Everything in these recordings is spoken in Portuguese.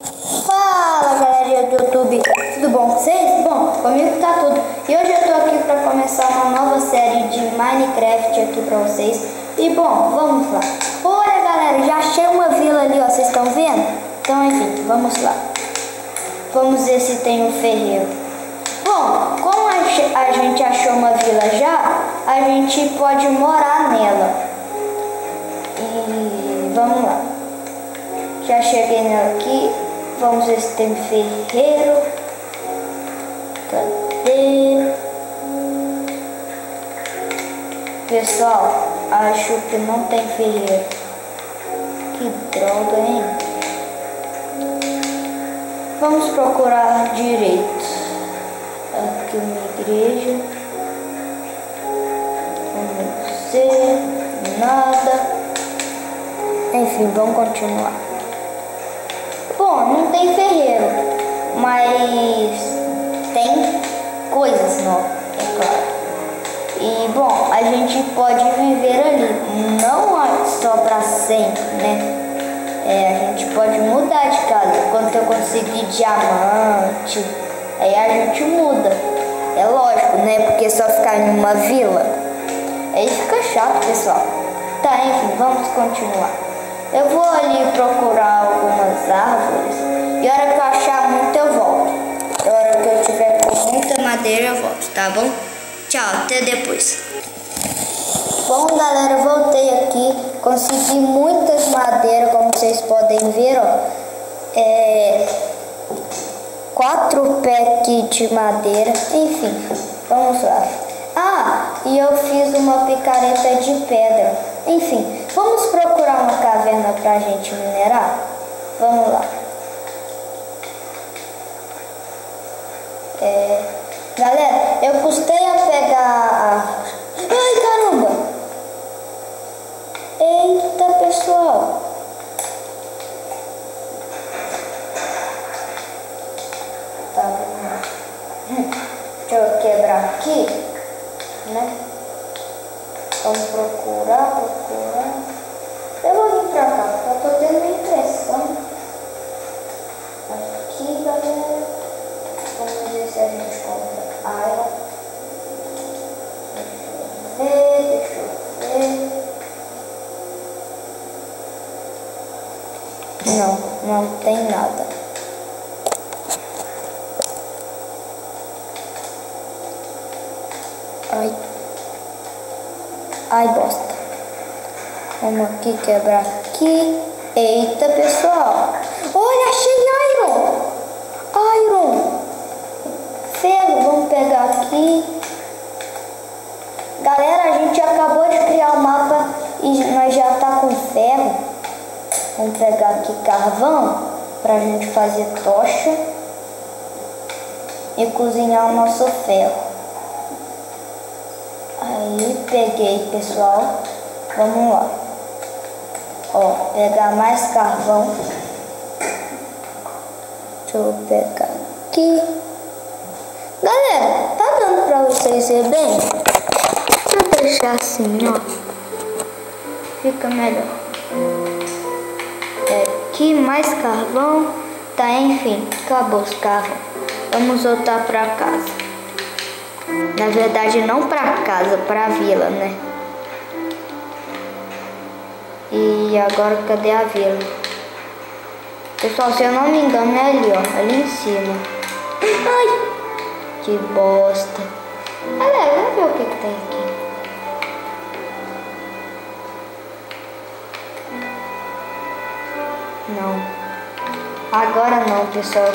Fala galerinha do YouTube, tudo bom com vocês? Bom, comigo tá tudo. E hoje eu tô aqui pra começar uma nova série de Minecraft aqui pra vocês. E bom, vamos lá. Olha galera, já achei uma vila ali, ó, vocês estão vendo? Então enfim, vamos lá. Vamos ver se tem um ferreiro. Bom, como a gente achou uma vila já, a gente pode morar nela. E vamos lá. Já cheguei nela aqui. Vamos ver se tem ferreiro. Cadê? Pessoal, acho que não tem ferreiro. Que droga, hein? Vamos procurar direito. Aqui uma igreja. Vamos ver. Nada. Enfim, vamos continuar. Bom, não tem ferreiro, mas tem coisas novas, é claro. E bom, a gente pode viver ali, não só para sempre, né? A gente pode mudar de casa. Quando eu conseguir diamante, aí a gente muda. É lógico, né? Porque só ficar em uma vila, aí fica chato, pessoal. Tá, enfim, vamos continuar. Eu vou ali procurar algumas árvores e a hora que eu achar muito eu volto. A hora que eu tiver com muita madeira eu volto, tá bom? Tchau, até depois. Bom galera, eu voltei aqui, consegui muitas madeiras, como vocês podem ver, ó. 4 packs de madeira, enfim, vamos lá. Ah, e eu fiz uma picareta de pedra. Enfim, vamos procurar uma caverna pra gente minerar? Vamos lá. Galera, eu custei a pegar Ai, caramba! Eita, pessoal! Tá vendo? Deixa eu quebrar aqui, né? Vamos procurar. Eu vou vir pra cá, porque eu tô tendo a impressão. Aqui, galera. Vamos ver se a gente compra iron. Deixa eu ver. Não tem nada. Ai, bosta. Vamos aqui quebrar aqui. Eita, pessoal. Olha, achei iron. Ferro, vamos pegar aqui. Galera, a gente acabou de criar o mapa e nós já tá com ferro. Vamos pegar aqui carvão pra gente fazer tocha e cozinhar o nosso ferro. Aí, peguei, pessoal. Vamos lá. Ó, pegar mais carvão. Deixa eu pegar aqui. Galera, tá dando pra vocês verem bem? Deixa eu deixar assim, ó. Fica melhor. Aqui, mais carvão. Tá, enfim, acabou os carvão. Vamos voltar pra casa. Na verdade, não pra casa, pra vila, né? E agora, cadê a vila? Pessoal, se eu não me engano, é ali, ó. Ali em cima. Ai! Que bosta. Galera, vamos ver o que tem aqui. Não. Agora não, pessoal.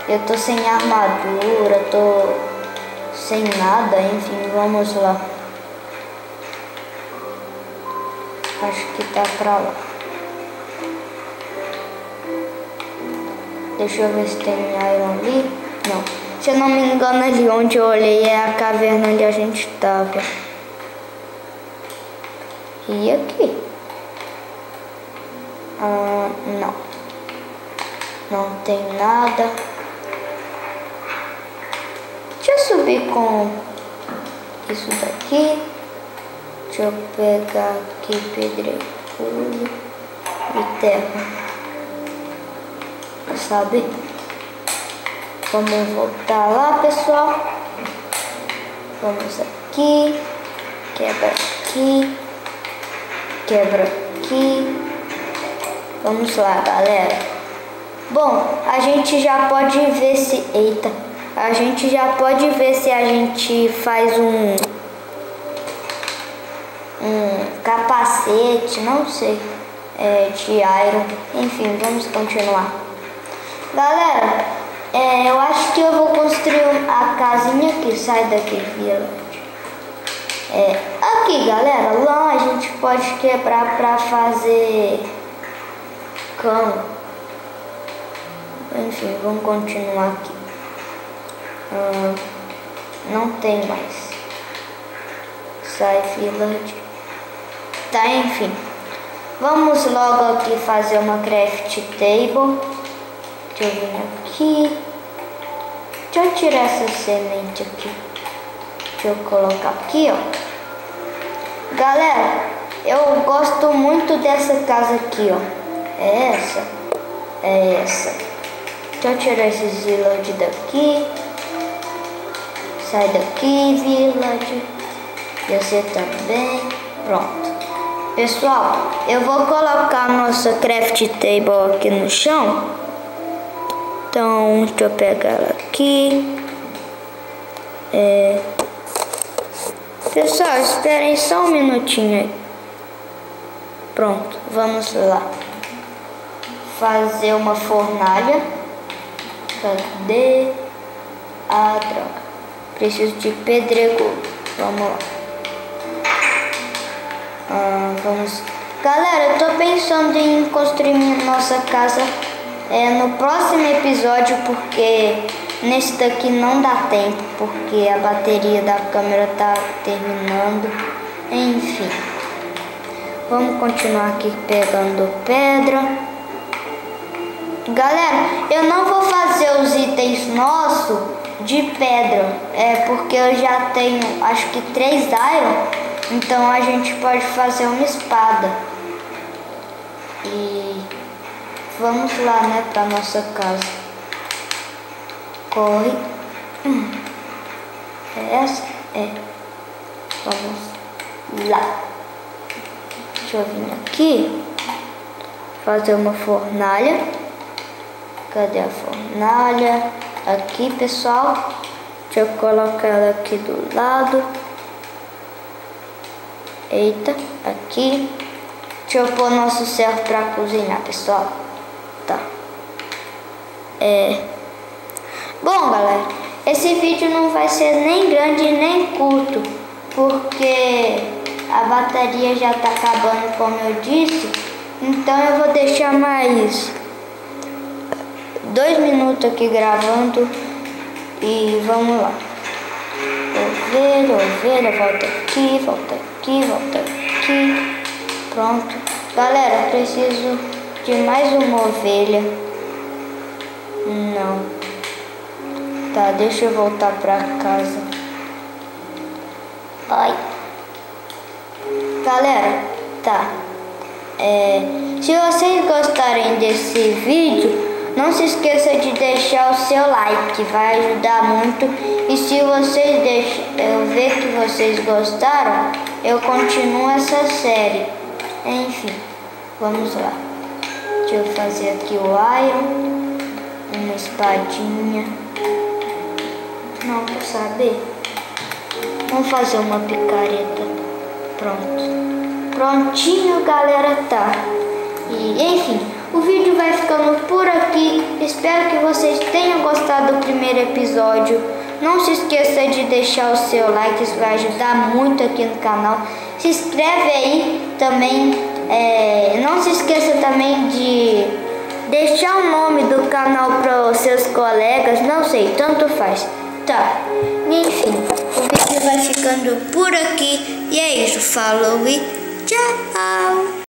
Eu tô sem armadura, tô sem nada, enfim, vamos lá. Acho que tá pra lá. Deixa eu ver se tem iron ali. Não. Se eu não me engano, ali onde eu olhei é a caverna onde a gente tava. E aqui? Não. Não tem nada. Deixa eu subir com isso daqui. Deixa eu pegar aqui pedregulho e terra. sabe? Vamos voltar lá, pessoal. Vamos aqui, quebra aqui, quebra aqui. Vamos lá, galera. Bom, a gente já pode ver se... Eita! A gente já pode ver se a gente faz um capacete, não sei, de iron. Enfim, vamos continuar. Galera, eu acho que eu vou construir a casinha aqui. Sai daqui, Village. Aqui, galera, lá a gente pode quebrar pra fazer cama. Enfim, vamos continuar aqui. Não tem mais. Sai, Village. Tá, enfim. Vamos logo aqui fazer uma craft table. Deixa eu vir aqui. Deixa eu tirar essa semente aqui. Deixa eu colocar aqui, ó. Galera, eu gosto muito dessa casa aqui, ó. É essa. É essa. Deixa eu tirar esses village daqui. Sai daqui, Village. E você também. Pronto. Pessoal, eu vou colocar a nossa craft table aqui no chão. Então, deixa eu pegar ela aqui. Pessoal, esperem só um minutinho aí. Pronto, vamos lá. Fazer uma fornalha. Cadê? Ah, droga. Preciso de pedregulho. Vamos lá. Vamos. Galera, eu tô pensando em construir nossa casa no próximo episódio, porque nesse daqui não dá tempo, porque a bateria da câmera tá terminando. Enfim. Vamos continuar aqui pegando pedra. Galera, eu não vou fazer os itens nossos de pedra, porque eu já tenho acho que 3 iron, então a gente pode fazer uma espada. E vamos lá, né, pra nossa casa. Corre. É essa? Vamos lá. Deixa eu vir aqui. Fazer uma fornalha. Cadê a fornalha? Aqui, pessoal. Deixa eu colocar ela aqui do lado. Eita, aqui. Deixa eu pôr nosso ferro para cozinhar, pessoal. Tá. Bom, galera, esse vídeo não vai ser nem grande nem curto, porque a bateria já tá acabando, como eu disse. Então eu vou deixar mais 2 minutos aqui gravando. E vamos lá. Ovelha, volta aqui, volta aqui, volta aqui. Pronto. Galera, preciso de mais uma ovelha. Não. Tá, deixa eu voltar pra casa. Ai. Galera, tá. Se vocês gostarem desse vídeo, não se esqueça de deixar o seu like, que vai ajudar muito. E se vocês eu ver que vocês gostaram, eu continuo essa série. Enfim, vamos lá. Deixa eu fazer aqui o iron, uma espadinha. Não quer saber? Vamos fazer uma picareta. Pronto. Prontinho, galera, tá. E enfim, o vídeo vai ficando por aqui. Espero que vocês tenham gostado do primeiro episódio. Não se esqueça de deixar o seu like, isso vai ajudar muito aqui no canal. Se inscreve aí também. Não se esqueça também de deixar o nome do canal para os seus colegas. Não sei, tanto faz. Tá, enfim, o vídeo vai ficando por aqui. E é isso, falou e tchau!